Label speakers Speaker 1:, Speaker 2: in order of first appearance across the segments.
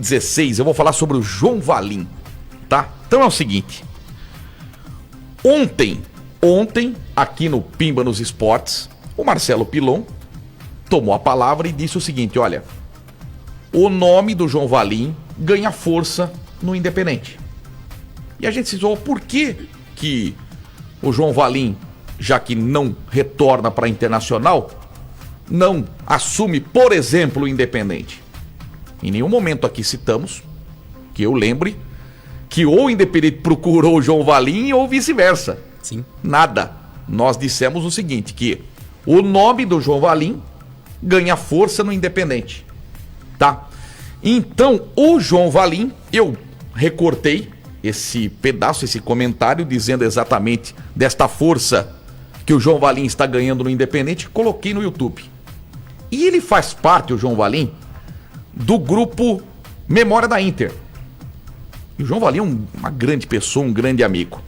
Speaker 1: 16, eu vou falar sobre o João Valim, tá? Então é o seguinte. Ontem, aqui no Pimba nos Esportes, o Marcelo Pilon tomou a palavra e disse o seguinte, olha, o nome do João Valim ganha força no Independente. E a gente se zoou, por que o João Valim, já que não retorna para a Internacional, não assume, por exemplo, o Independente? Em nenhum momento aqui citamos, que eu lembre, que ou o Independente procurou o João Valim ou vice-versa.
Speaker 2: Sim.
Speaker 1: Nada. Nós dissemos o seguinte, que o nome do João Valim ganha força no Independente, tá? Então, o João Valim, eu recortei esse pedaço, esse comentário, dizendo exatamente desta força que o João Valim está ganhando no Independente, coloquei no YouTube. E ele faz parte, o João Valim, do grupo Memória da Inter. E o João Valim é uma grande pessoa, um grande amigo.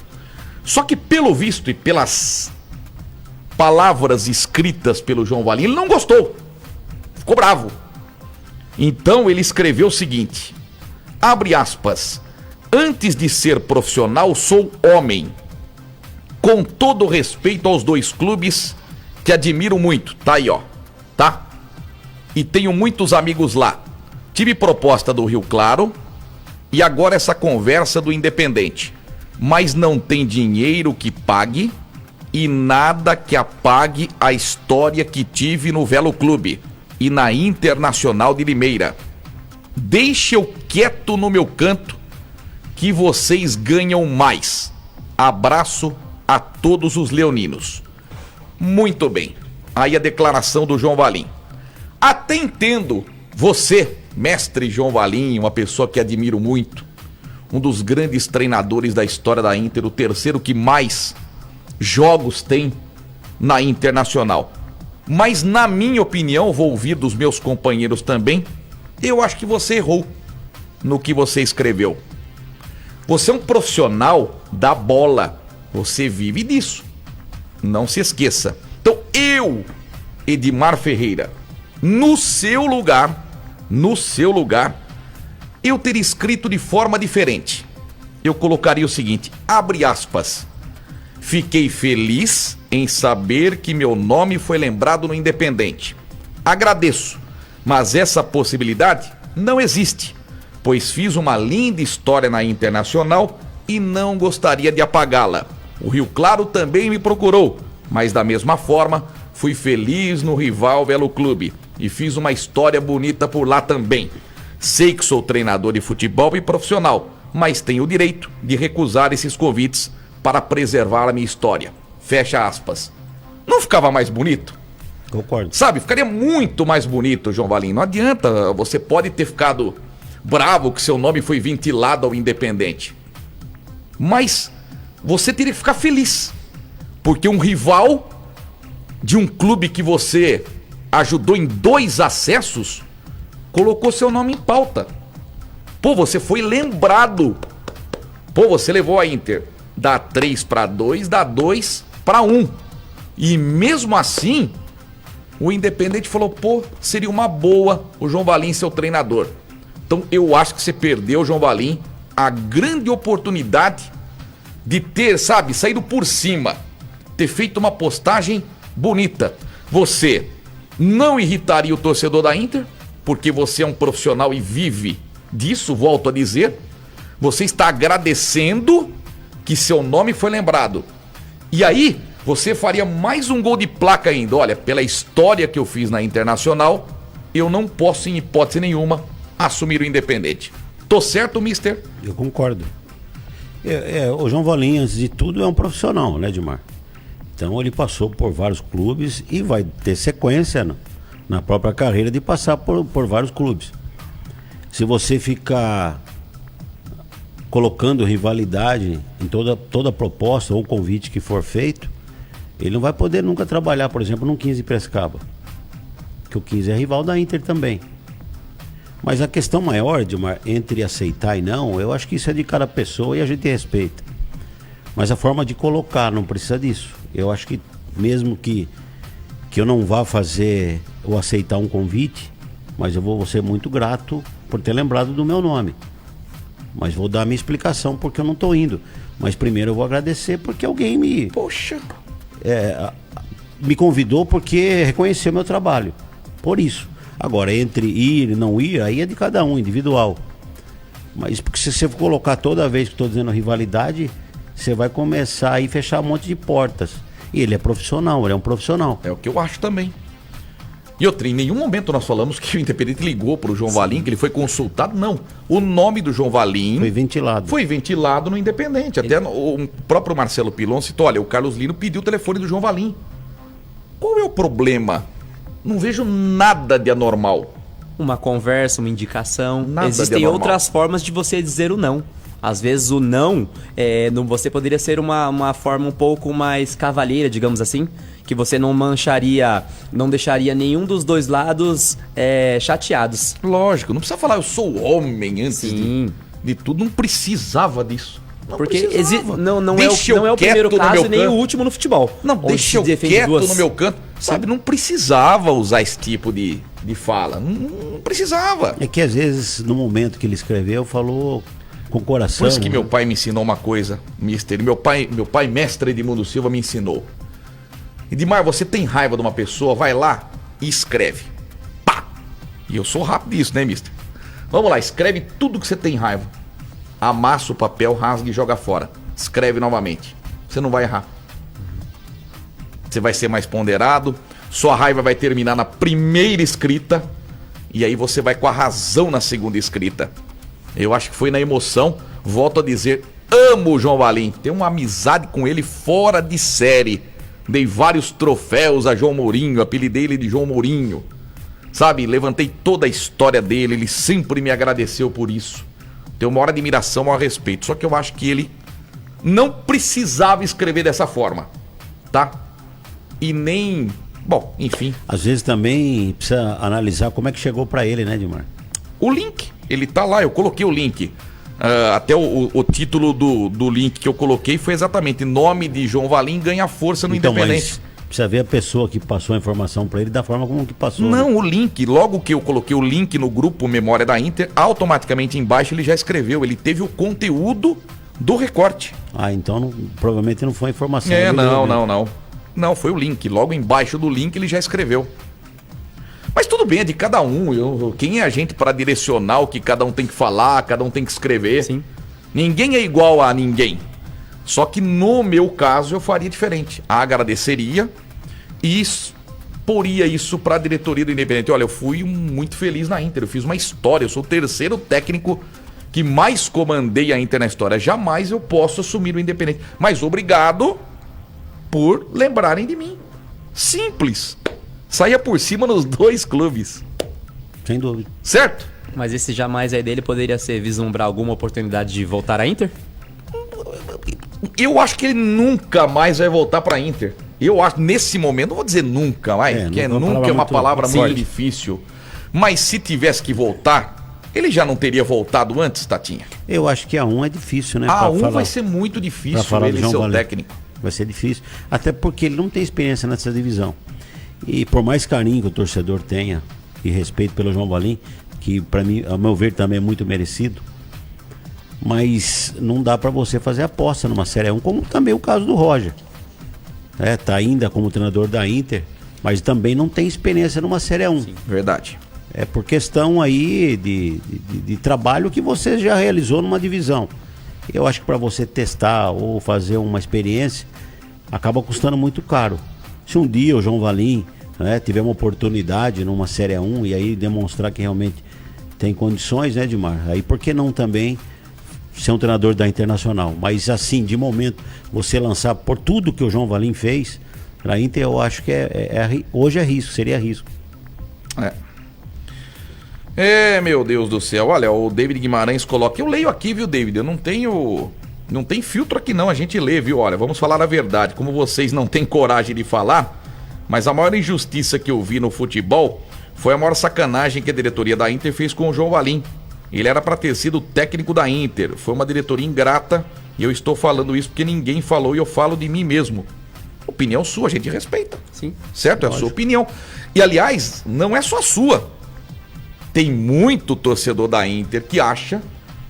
Speaker 1: Só que pelo visto e pelas palavras escritas pelo João Valim, ele não gostou. Ficou bravo. Então ele escreveu o seguinte, abre aspas, antes de ser profissional sou homem, com todo respeito aos dois clubes que admiro muito, tá aí ó, tá? E tenho muitos amigos lá. Tive proposta do Rio Claro e agora essa conversa do Independente. Mas não tem dinheiro que pague e nada que apague a história que tive no Velo Clube e na Internacional de Limeira. Deixe eu quieto no meu canto que vocês ganham mais. Abraço a todos os leoninos. Muito bem. Aí a declaração do João Valim. Até entendo você, mestre João Valim, uma pessoa que admiro muito, um dos grandes treinadores da história da Inter, o terceiro que mais jogos tem na Internacional. Mas na minha opinião, vou ouvir dos meus companheiros também, eu acho que você errou no que você escreveu. Você é um profissional da bola, você vive disso, não se esqueça. Então eu, Edmar Ferreira, no seu lugar, eu teria escrito de forma diferente. Eu colocaria o seguinte, abre aspas, fiquei feliz em saber que meu nome foi lembrado no Independente. Agradeço, mas essa possibilidade não existe, pois fiz uma linda história na Internacional e não gostaria de apagá-la. O Rio Claro também me procurou, mas da mesma forma fui feliz no rival Velo Clube e fiz uma história bonita por lá também. Sei que sou treinador de futebol e profissional, mas tenho o direito de recusar esses convites para preservar a minha história. Fecha aspas. Não ficava mais bonito?
Speaker 2: Concordo.
Speaker 1: Sabe, ficaria muito mais bonito, João Valim. Não adianta, você pode ter ficado bravo que seu nome foi ventilado ao Independente. Mas você teria que ficar feliz, porque um rival de um clube que você ajudou em 2 acessos colocou seu nome em pauta. Pô, você foi lembrado. Pô, você levou a Inter da 3-2, da 2-1. E mesmo assim, o Independente falou, pô, seria uma boa o João Valim ser o treinador. Então eu acho que você perdeu, João Valim, a grande oportunidade de ter, sabe, saído por cima, ter feito uma postagem bonita. Você não irritaria o torcedor da Inter, porque você é um profissional e vive disso, volto a dizer. Você está agradecendo que seu nome foi lembrado. E aí, você faria mais um gol de placa ainda. Olha, pela história que eu fiz na Internacional, eu não posso, em hipótese nenhuma, assumir o Independente. Tô certo, mister?
Speaker 2: Eu concordo. O João Valim, antes de tudo, é um profissional, né, Edmar? Então ele passou por vários clubes e vai ter sequência na própria carreira de passar por vários clubes. Se você ficar colocando rivalidade em toda proposta ou convite que for feito, ele não vai poder nunca trabalhar, por exemplo, num 15 Piracicaba, que o 15 é rival da Inter também. Mas a questão maior, Edmar, entre aceitar e não, eu acho que isso é de cada pessoa e a gente respeita. Mas a forma de colocar não precisa disso. Eu acho que mesmo que eu não vá fazer ou aceitar um convite, mas eu vou ser muito grato por ter lembrado do meu nome. Mas vou dar a minha explicação porque eu não estou indo. Mas primeiro eu vou agradecer porque alguém me convidou porque reconheceu meu trabalho. Por isso. Agora, entre ir e não ir, aí é de cada um, individual. Mas porque se você colocar toda vez que estou dizendo rivalidade, você vai começar a ir fechar um monte de portas. E ele é profissional, ele é um profissional.
Speaker 1: É o que eu acho também. E outra, em nenhum momento nós falamos que o Independente ligou para o João Valim, que ele foi consultado. Não. O nome do João Valim foi ventilado no Independente. Até o próprio Marcelo Pilon citou, olha, o Carlos Lino pediu o telefone do João Valim. Qual é o problema? Não vejo nada de anormal.
Speaker 3: Uma conversa, uma indicação.
Speaker 1: Nada
Speaker 3: Existem outras formas de você dizer o não. Às vezes o não, você poderia ser uma forma um pouco mais cavalheira, digamos assim, que você não mancharia, não deixaria nenhum dos dois lados chateados.
Speaker 1: Lógico, não precisa falar eu sou homem antes de tudo, não precisava disso. Não
Speaker 3: porque não é o
Speaker 1: quieto
Speaker 3: primeiro caso e nem
Speaker 1: canto.
Speaker 3: o último no futebol.
Speaker 1: Não, deixa eu quieto no meu canto. Sabe, não precisava usar esse tipo de fala. Não precisava.
Speaker 2: É que às vezes, no momento que ele escreveu, falou com o coração.
Speaker 1: Por isso que meu pai me ensinou uma coisa, mister. Meu pai, mestre Edmundo Silva, me ensinou. Edmar, você tem raiva de uma pessoa, vai lá e escreve. Pá! E eu sou rápido nisso, né, mister? Vamos lá, escreve tudo que você tem raiva. Amassa o papel, rasga e joga fora. Escreve novamente. Você não vai errar. Você vai ser mais ponderado. Sua raiva vai terminar na primeira escrita. E aí você vai com a razão na segunda escrita. Eu acho que foi na emoção. Volto a dizer, amo o João Valim. Tenho uma amizade com ele fora de série. Dei vários troféus a João Mourinho. Apelidei ele de João Mourinho. Sabe, levantei toda a história dele. Ele sempre me agradeceu por isso. Tenho uma hora de admiração ao respeito. Só que eu acho que ele não precisava escrever dessa forma. Tá? E nem... Bom, enfim.
Speaker 2: Às vezes também precisa analisar como é que chegou pra ele, né, Edmar?
Speaker 1: O link, ele tá lá, eu coloquei o link. Até o título do link que eu coloquei foi exatamente nome de João Valim ganha força no Independente.
Speaker 2: Mas precisa ver a pessoa que passou a informação pra ele da forma como que passou.
Speaker 1: Não,
Speaker 2: né?
Speaker 1: O link, logo que eu coloquei o link no grupo Memória da Inter, automaticamente embaixo ele já escreveu, ele teve o conteúdo do recorte.
Speaker 2: Então provavelmente não foi informação.
Speaker 1: Não. Não, foi o link. Logo embaixo do link ele já escreveu. Mas tudo bem, é de cada um. Quem é a gente para direcionar o que cada um tem que falar, cada um tem que escrever?
Speaker 3: Sim.
Speaker 1: Ninguém é igual a ninguém. Só que no meu caso eu faria diferente. Agradeceria e exporia isso para a diretoria do Independente. Olha, eu fui muito feliz na Inter. Eu fiz uma história. Eu sou o terceiro técnico que mais comandei a Inter na história. Jamais eu posso assumir o Independente. Mas obrigado por lembrarem de mim. Simples. Saia por cima nos dois clubes.
Speaker 2: Sem dúvida.
Speaker 1: Certo?
Speaker 3: Mas esse jamais aí dele poderia ser vislumbrar alguma oportunidade de voltar à Inter?
Speaker 1: Eu acho que ele nunca mais vai voltar pra Inter. Eu acho, nesse momento, não vou dizer nunca, porque nunca é uma palavra muito difícil. Mas se tivesse que voltar, ele já não teria voltado antes, Tatinha?
Speaker 2: Eu acho que a 1 é difícil, né?
Speaker 1: A 1 vai ser muito difícil ele ser o técnico.
Speaker 2: Vai ser difícil, até porque ele não tem experiência nessa divisão. E por mais carinho que o torcedor tenha e respeito pelo João Valim, que para mim, a meu ver, também é muito merecido, mas não dá para você fazer aposta numa Série 1, como também o caso do Roger. Tá ainda como treinador da Inter, mas também não tem experiência numa Série 1.
Speaker 1: Sim, verdade.
Speaker 2: É por questão aí de trabalho que você já realizou numa divisão. Eu acho que para você testar ou fazer uma experiência, acaba custando muito caro. Se um dia o João Valim tiver uma oportunidade numa Série 1 e aí demonstrar que realmente tem condições, né, Edmar? Aí por que não também ser um treinador da Internacional? Mas assim, de momento, você lançar por tudo que o João Valim fez, pra Inter eu acho que hoje é risco, seria risco.
Speaker 1: Meu Deus do céu. Olha, o David Guimarães coloca... Eu leio aqui, viu, David? Eu não tem filtro aqui não, a gente lê, viu? Olha, vamos falar a verdade. Como vocês não têm coragem de falar, mas a maior injustiça que eu vi no futebol foi a maior sacanagem que a diretoria da Inter fez com o João Valim. Ele era para ter sido técnico da Inter. Foi uma diretoria ingrata e eu estou falando isso porque ninguém falou e eu falo de mim mesmo. Opinião sua, a gente respeita.
Speaker 3: Sim.
Speaker 1: Certo? É a sua opinião. E aliás, não é só a sua. Tem muito torcedor da Inter que acha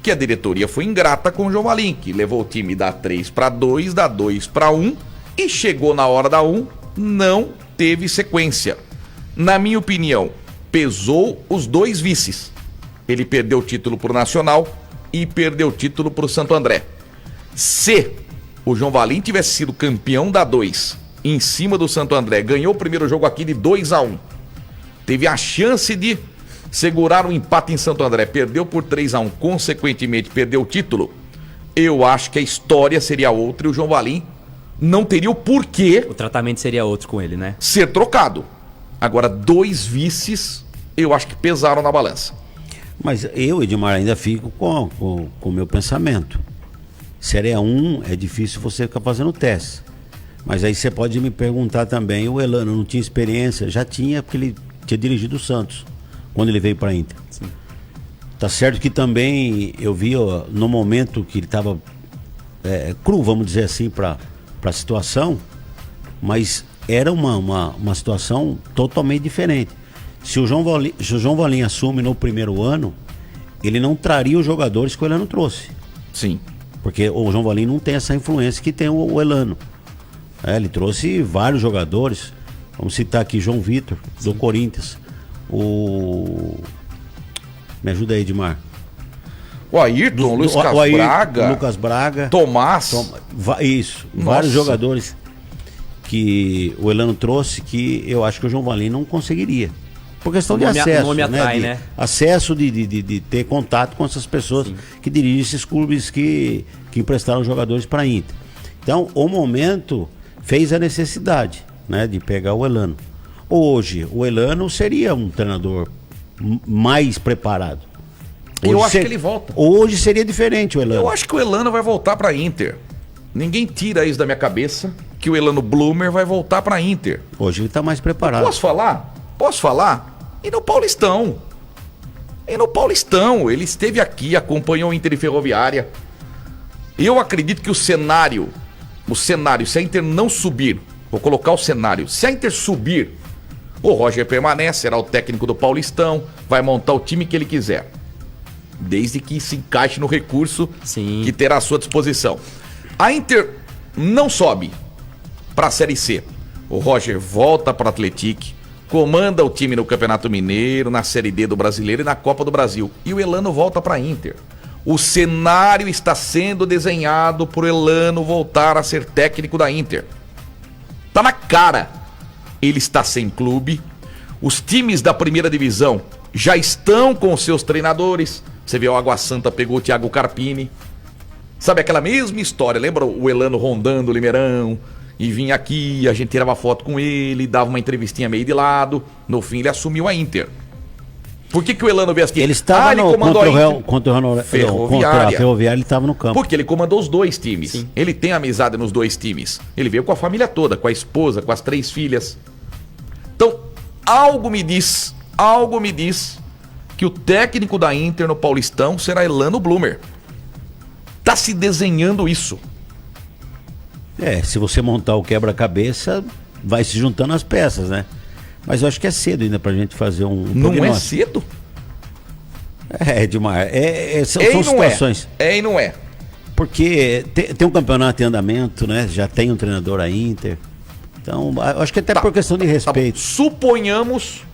Speaker 1: que a diretoria foi ingrata com o João Valim, que levou o time da 3-2, da 2-1 e chegou na hora da 1, não teve sequência. Na minha opinião, pesou os dois vices. Ele perdeu o título pro Nacional e perdeu o título pro Santo André. Se o João Valim tivesse sido campeão da 2 em cima do Santo André, ganhou o primeiro jogo aqui de 2-1, teve a chance de segurar um empate em Santo André, perdeu por 3-1, consequentemente perdeu o título, eu acho que a história seria outra e o João Valim não teria o porquê
Speaker 3: O tratamento seria outro com ele, né?
Speaker 1: ser trocado. Agora, dois vices, eu acho que pesaram na balança.
Speaker 2: Mas eu, Edmar, ainda fico com o meu pensamento. Série A1 é difícil você ficar fazendo teste. Mas aí você pode me perguntar também, o Elano não tinha experiência? Já tinha, porque ele tinha dirigido o Santos, quando ele veio para a Inter.
Speaker 3: Sim.
Speaker 2: Tá certo que também eu vi, ó, no momento que ele estava cru, vamos dizer assim, para a situação, mas era uma situação totalmente diferente. Se o João Valim assume no primeiro ano, ele não traria os jogadores que o Elano trouxe.
Speaker 1: Sim.
Speaker 2: Porque o João Valim não tem essa influência que tem o Elano. Ele trouxe vários jogadores. Vamos citar aqui João Vitor, do Corinthians. Me ajuda aí, Edmar.
Speaker 1: O Ayrton,
Speaker 2: Lucas Braga.
Speaker 1: Tomás.
Speaker 2: Isso.
Speaker 1: Nossa.
Speaker 2: Vários jogadores que o Elano trouxe que eu acho que o João Valim não conseguiria. Por questão de acesso.
Speaker 3: O nome atrai, né?
Speaker 2: Acesso de ter contato com essas pessoas. Sim. Que dirigem esses clubes que emprestaram jogadores para a Inter. Então, o momento fez a necessidade, né, de pegar o Elano. Hoje, o Elano seria um treinador mais preparado.
Speaker 1: Eu acho que ele volta.
Speaker 2: Hoje seria diferente o Elano.
Speaker 1: Eu acho que o Elano vai voltar para a Inter. Ninguém tira isso da minha cabeça que o Elano Bloomer vai voltar para a Inter.
Speaker 2: Hoje ele está mais preparado.
Speaker 1: Posso falar? E no Paulistão. Ele esteve aqui, acompanhou o Inter e Ferroviária. Eu acredito que o cenário, se a Inter não subir, vou colocar o cenário, se a Inter subir, o Roger permanece, será o técnico do Paulistão, vai montar o time que ele quiser. Desde que se encaixe no recurso
Speaker 3: Sim.
Speaker 1: que terá à sua disposição. A Inter não sobe para a Série C. O Roger volta para o Atlético, comanda o time no Campeonato Mineiro, na Série D do Brasileiro e na Copa do Brasil. E o Elano volta para a Inter. O cenário está sendo desenhado por Elano voltar a ser técnico da Inter. Tá na cara. Ele está sem clube. Os times da primeira divisão já estão com seus treinadores. Você vê, o Água Santa pegou o Thiago Carpini. Sabe aquela mesma história? Lembra o Elano rondando o Limeirão? E vinha aqui, a gente tirava foto com ele, dava uma entrevistinha meio de lado. No fim, ele assumiu a Inter. Por que o Elano veio aqui?
Speaker 2: Ele estava contra a Ferroviária, ele estava no campo.
Speaker 1: Porque ele comandou os dois times.
Speaker 3: Sim.
Speaker 1: Ele tem amizade nos dois times. Ele veio com a família toda, com a esposa, com as 3 filhas. Então, algo me diz que o técnico da Inter no Paulistão será Elano Bloomer. Tá se desenhando isso.
Speaker 2: Se você montar o quebra-cabeça, vai se juntando as peças, né? Mas eu acho que é cedo ainda pra gente fazer um
Speaker 1: Não
Speaker 2: prognóstico.
Speaker 1: é cedo?
Speaker 2: Edmar, são situações.
Speaker 1: E não é.
Speaker 2: Porque tem um campeonato em andamento, né? Já tem um treinador a Inter. Então, eu acho que até por questão de respeito.
Speaker 1: Suponhamos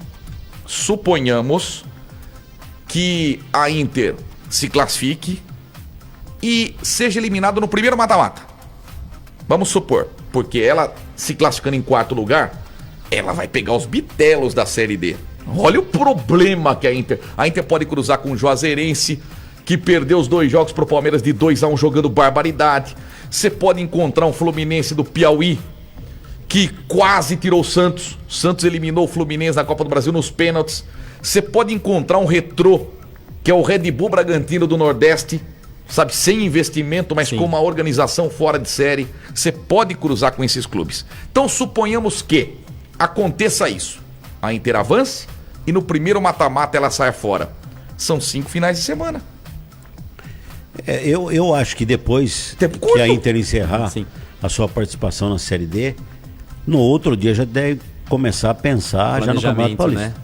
Speaker 1: que a Inter se classifique e seja eliminado no primeiro mata-mata. Vamos supor, porque ela se classificando em 4º lugar, ela vai pegar os bitelos da Série D. Olha o problema que a Inter pode cruzar com o Juazeirense, que perdeu os 2 jogos pro Palmeiras de 2-1 jogando barbaridade. Você pode encontrar um Fluminense do Piauí, que quase tirou o Santos. O Santos eliminou o Fluminense na Copa do Brasil nos pênaltis. Você pode encontrar um Retrô, que é o Red Bull Bragantino do Nordeste, sabe, sem investimento, mas
Speaker 3: Sim.
Speaker 1: com uma organização fora de série. Você pode cruzar com esses clubes. Então suponhamos que aconteça isso. A Inter avance e no primeiro mata-mata ela saia fora. São 5 finais de semana.
Speaker 2: Eu acho que depois que a Inter encerrar
Speaker 3: Sim.
Speaker 2: a sua participação na Série D, no outro dia já deve começar a pensar já no Campeonato Paulista.
Speaker 3: Né?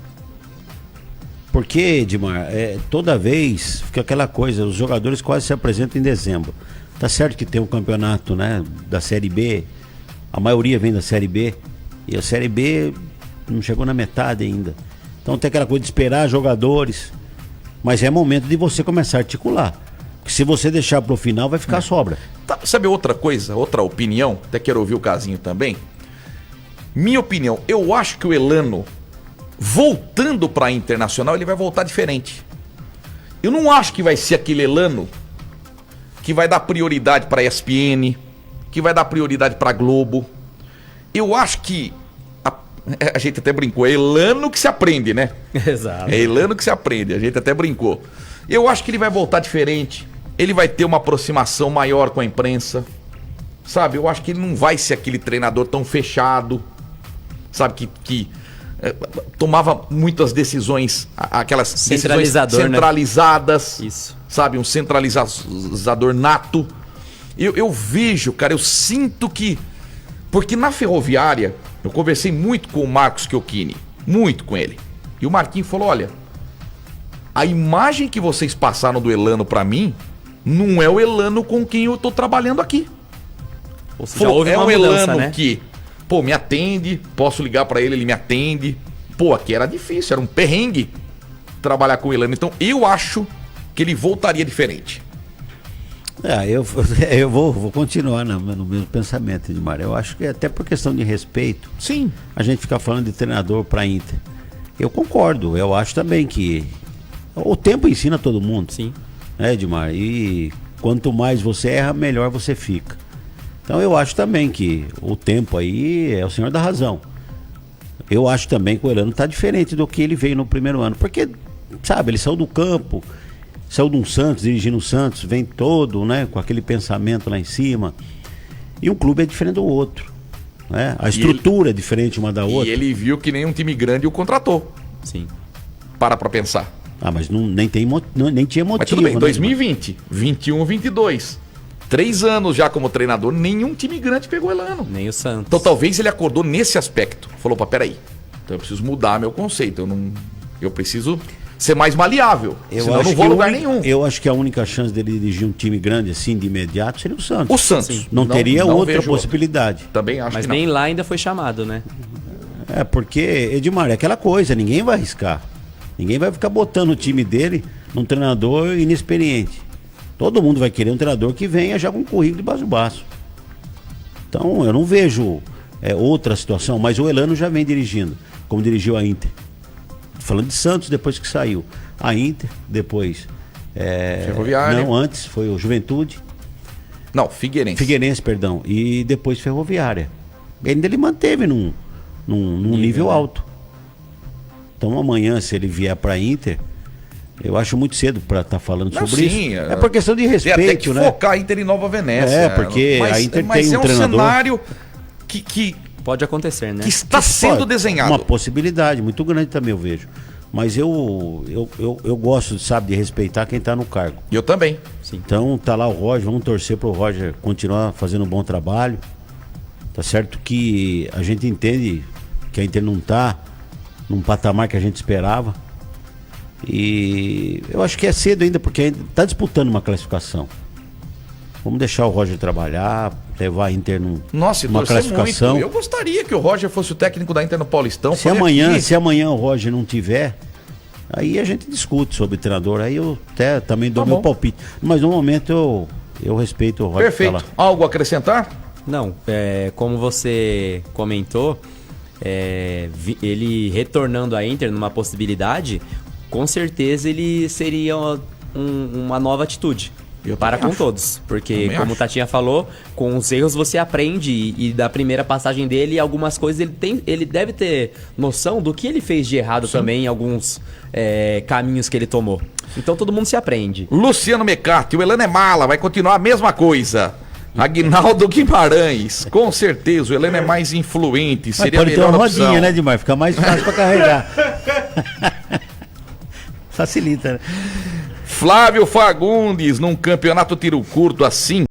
Speaker 2: Porque, Edmar, toda vez fica aquela coisa, os jogadores quase se apresentam em dezembro. Tá certo que tem um campeonato, né, da Série B, a maioria vem da Série B, e a Série B não chegou na metade ainda. Então tem aquela coisa de esperar jogadores, mas é momento de você começar a articular. Porque se você deixar pro final, vai ficar sobra.
Speaker 1: Tá, sabe outra coisa, outra opinião? Até quero ouvir o Casinho também. Minha opinião, eu acho que o Elano, voltando para Internacional, ele vai voltar diferente. Eu não acho que vai ser aquele Elano que vai dar prioridade para a ESPN, que vai dar prioridade para a Globo. Eu acho que a gente até brincou, é Elano que se aprende, né?
Speaker 3: Exato.
Speaker 1: É Elano que se aprende, a gente até brincou. Eu acho que ele vai voltar diferente. Ele vai ter uma aproximação maior com a imprensa. Sabe, eu acho que ele não vai ser aquele treinador tão fechado. Sabe, que tomava muitas decisões, aquelas decisões centralizadas.
Speaker 3: Né? Isso.
Speaker 1: Sabe, um centralizador nato. Eu vejo, cara, eu sinto que... Porque na Ferroviária, eu conversei muito com o Marcos Chiocchini. Muito com ele. E o Marquinhos falou, olha, a imagem que vocês passaram do Elano pra mim, não é o Elano com quem eu tô trabalhando aqui.
Speaker 3: Ou seja, houve
Speaker 1: é
Speaker 3: uma
Speaker 1: um
Speaker 3: mudança,
Speaker 1: Elano,
Speaker 3: né?
Speaker 1: que, pô, me atende, posso ligar pra ele, ele me atende. Pô, aqui era difícil, era um perrengue trabalhar com o Elano. Então eu acho que ele voltaria diferente.
Speaker 2: Eu vou continuar no mesmo pensamento, Edmar. Eu acho que até por questão de respeito,
Speaker 1: Sim.
Speaker 2: a gente fica falando de treinador para Inter. Eu concordo, eu acho também que o tempo ensina todo mundo.
Speaker 3: Sim.
Speaker 2: Edmar? E quanto mais você erra, melhor você fica. Então eu acho também que o tempo aí é o senhor da razão. Eu acho também que o Elano tá diferente do que ele veio no primeiro ano. Porque, sabe, ele saiu do campo, saiu de um Santos, dirigindo o Santos, vem todo, né, com aquele pensamento lá em cima. E um clube é diferente do outro, né? A estrutura é diferente uma da outra.
Speaker 1: E ele viu que nenhum time grande o contratou.
Speaker 3: Sim.
Speaker 1: Para pra pensar.
Speaker 2: Mas nem tinha motivo.
Speaker 1: Mas tudo bem,
Speaker 2: né,
Speaker 1: 2020, 21, 22. 3 anos já como treinador, nenhum time grande pegou Elano.
Speaker 3: Nem o Santos.
Speaker 1: Então talvez ele acordou nesse aspecto. Falou, pá, peraí. Então eu preciso mudar meu conceito. Eu preciso ser mais maleável. Senão eu não vou a lugar nenhum.
Speaker 2: Eu acho que a única chance dele dirigir um time grande assim de imediato seria o Santos.
Speaker 1: O Santos.
Speaker 3: Sim.
Speaker 2: Não teria outra
Speaker 1: vejo
Speaker 2: possibilidade.
Speaker 1: Também acho
Speaker 3: Mas
Speaker 1: que não.
Speaker 3: nem lá ainda foi chamado, né?
Speaker 2: Porque, Edmar, é aquela coisa, ninguém vai arriscar. Ninguém vai ficar botando o time dele num treinador inexperiente. Todo mundo vai querer um treinador que venha já com um currículo de baixo baixo. Então, eu não vejo outra situação, mas o Elano já vem dirigindo, como dirigiu a Inter. Falando de Santos, depois que saiu. A Inter, depois...
Speaker 1: Ferroviária.
Speaker 2: Não, antes foi o Juventude.
Speaker 1: Não, Figueirense.
Speaker 2: Figueirense, perdão. E depois Ferroviária. Ainda ele manteve num nível alto. Então amanhã, se ele vier para Inter, eu acho muito cedo para estar falando sobre
Speaker 1: sim,
Speaker 2: isso. É por questão de respeito,
Speaker 1: tem até que
Speaker 2: né?
Speaker 1: focar a Inter em Nova Venécia.
Speaker 2: Porque a Inter
Speaker 1: mas
Speaker 2: tem um treinador...
Speaker 1: cenário que
Speaker 3: Pode acontecer, né?
Speaker 1: que está sendo
Speaker 2: Pode,
Speaker 1: desenhado.
Speaker 2: Uma possibilidade muito grande também, eu vejo. Mas eu gosto, sabe, de respeitar quem está no cargo.
Speaker 1: Eu também.
Speaker 3: Sim.
Speaker 2: Então tá lá o Roger, vamos torcer pro Roger continuar fazendo um bom trabalho. Tá certo que a gente entende que a Inter não tá num patamar que a gente esperava. E eu acho que é cedo ainda, porque ainda tá disputando uma classificação. Vamos deixar o Roger trabalhar, levar a Inter
Speaker 1: Nossa,
Speaker 2: numa classificação.
Speaker 1: muito. Eu gostaria que o Roger fosse o técnico da Inter no Paulistão.
Speaker 2: Se amanhã o Roger não tiver, aí a gente discute sobre treinador. Aí eu até também dou meu palpite. Mas no momento eu respeito o Roger.
Speaker 1: Perfeito. Algo a acrescentar?
Speaker 3: Não, como você comentou, ele retornando à Inter numa possibilidade, com certeza ele seria uma nova atitude. Para com todos, porque como o Tatinha falou, com os erros você aprende e da primeira passagem dele, algumas coisas ele deve ter noção do que ele fez de errado também em alguns caminhos que ele tomou. Então todo mundo se aprende.
Speaker 1: Luciano Mecati, o Elano é mala, vai continuar a mesma coisa. Aguinaldo Guimarães, com certeza o Elano é mais influente, seria
Speaker 2: pode
Speaker 1: melhor
Speaker 2: ter uma
Speaker 1: opção.
Speaker 2: rodinha, né, Edmar? Fica mais fácil para carregar. Facilita, né?
Speaker 1: Flávio Fagundes, num campeonato tiro curto assim,